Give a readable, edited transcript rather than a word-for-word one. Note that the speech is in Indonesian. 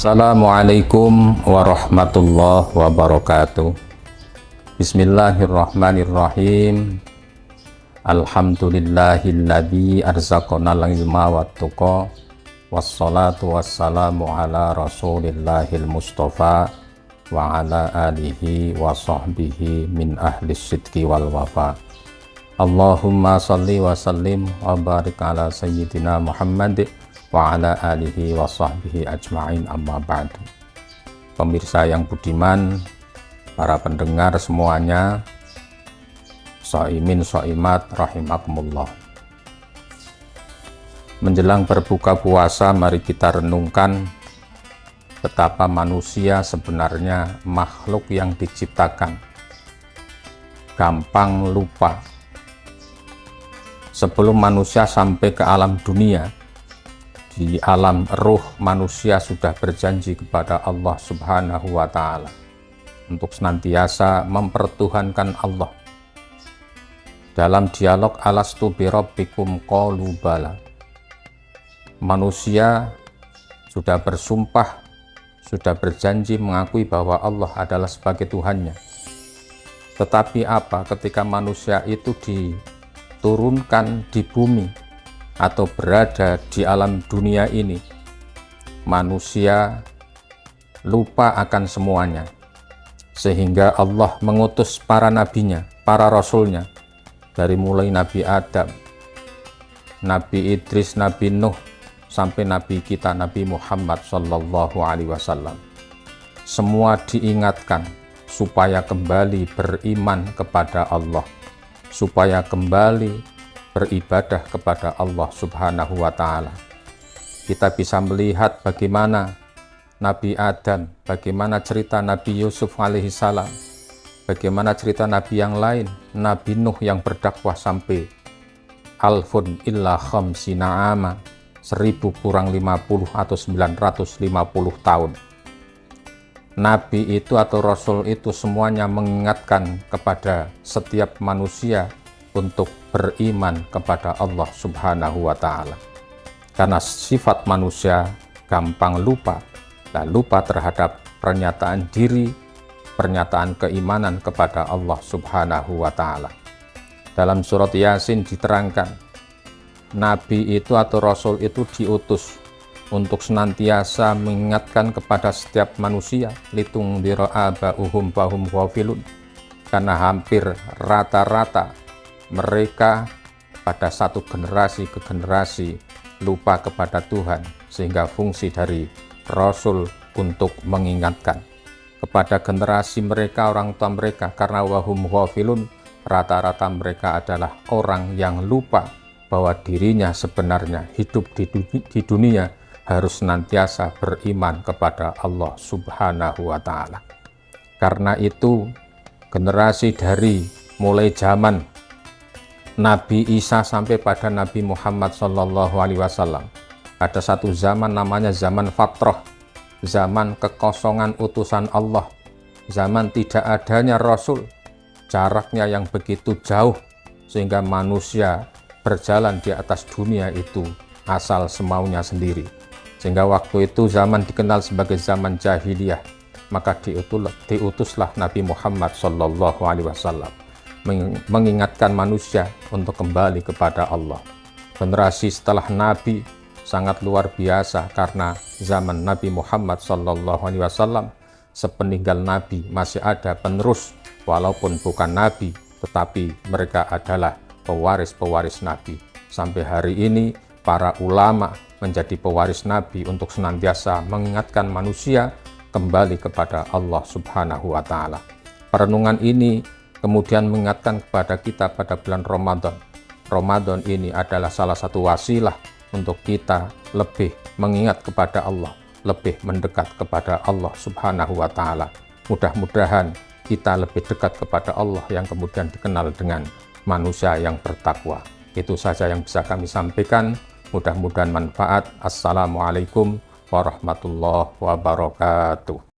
Assalamualaikum warahmatullahi wabarakatuh. Bismillahirrahmanirrahim. Alhamdulillahilladzi arzaqanal ilma wattuqa, wassalatu wassalamu ala rasulillahil mustafa wa ala alihi wa sahbihi min ahli sidqi wal wafa. Allahumma salli wa sallim wa barik ala sayyidina Muhammad wa ala alihi wa sahbihi ajma'in, amma ba'du. Pemirsa yang budiman, para pendengar semuanya, shaimin shaimat rahimakumullah. Menjelang berbuka puasa, mari kita renungkan betapa manusia sebenarnya makhluk yang diciptakan gampang lupa. Sebelum manusia sampai ke alam dunia, di alam ruh manusia sudah berjanji kepada Allah Subhanahu wa Ta'ala untuk senantiasa mempertuhankan Allah. Dalam dialog alastu birabbikum qalu bala, manusia sudah bersumpah, sudah berjanji mengakui bahwa Allah adalah sebagai Tuhannya. Tetapi apa ketika manusia itu diturunkan di bumi atau berada di alam dunia ini, manusia lupa akan semuanya, sehingga Allah mengutus para nabinya, para rasulnya, dari mulai Nabi Adam, Nabi Idris, Nabi Nuh, sampai Nabi kita Nabi Muhammad Sallallahu Alaihi Wasallam. Semua diingatkan supaya kembali beriman kepada Allah, supaya kembali beribadah kepada Allah Subhanahu wa Ta'ala. Kita bisa melihat bagaimana Nabi Adam, bagaimana cerita Nabi Yusuf alaihi salam, bagaimana cerita Nabi yang lain, Nabi Nuh yang berdakwah sampai alfun illa khamsina ama, 1000 kurang 50 atau 950 tahun. Nabi itu atau Rasul itu semuanya mengingatkan kepada setiap manusia untuk beriman kepada Allah Subhanahu wa Ta'ala. Karena sifat manusia gampang lupa, dan lupa terhadap pernyataan diri, pernyataan keimanan kepada Allah Subhanahu wa Ta'ala. Dalam surat Yasin diterangkan, Nabi itu atau Rasul itu diutus untuk senantiasa mengingatkan kepada setiap manusia, litungdira aba'uhum fahum ghafilun, karena hampir rata-rata mereka pada satu generasi ke generasi lupa kepada Tuhan, sehingga fungsi dari Rasul untuk mengingatkan kepada generasi mereka, orang tua mereka, karena wahum ghafilun, rata-rata mereka adalah orang yang lupa bahwa dirinya sebenarnya hidup di dunia harus senantiasa beriman kepada Allah Subhanahu wa Ta'ala. Karena itu generasi dari mulai zaman Nabi Isa sampai pada Nabi Muhammad Sallallahu Alaihi Wasallam, ada satu zaman namanya zaman fatrah, zaman kekosongan utusan Allah, zaman tidak adanya Rasul, jaraknya yang begitu jauh sehingga manusia berjalan di atas dunia itu asal semaunya sendiri, sehingga waktu itu zaman dikenal sebagai zaman jahiliyah. Maka diutuslah Nabi Muhammad Sallallahu Alaihi Wasallam mengingatkan manusia untuk kembali kepada Allah. Generasi setelah Nabi sangat luar biasa, karena zaman Nabi Muhammad Sallallahu Alaihi Wasallam sepeninggal Nabi masih ada penerus, walaupun bukan Nabi, tetapi mereka adalah pewaris-pewaris Nabi. Sampai hari ini para ulama menjadi pewaris Nabi untuk senantiasa mengingatkan manusia kembali kepada Allah Subhanahu wa Ta'ala. Perenungan ini kemudian mengingatkan kepada kita pada bulan Ramadan. Ramadan ini adalah salah satu wasilah untuk kita lebih mengingat kepada Allah, lebih mendekat kepada Allah Subhanahu wa Ta'ala. Mudah-mudahan kita lebih dekat kepada Allah yang kemudian dikenal dengan manusia yang bertakwa. Itu saja yang bisa kami sampaikan. Mudah-mudahan manfaat. Assalamualaikum warahmatullahi wabarakatuh.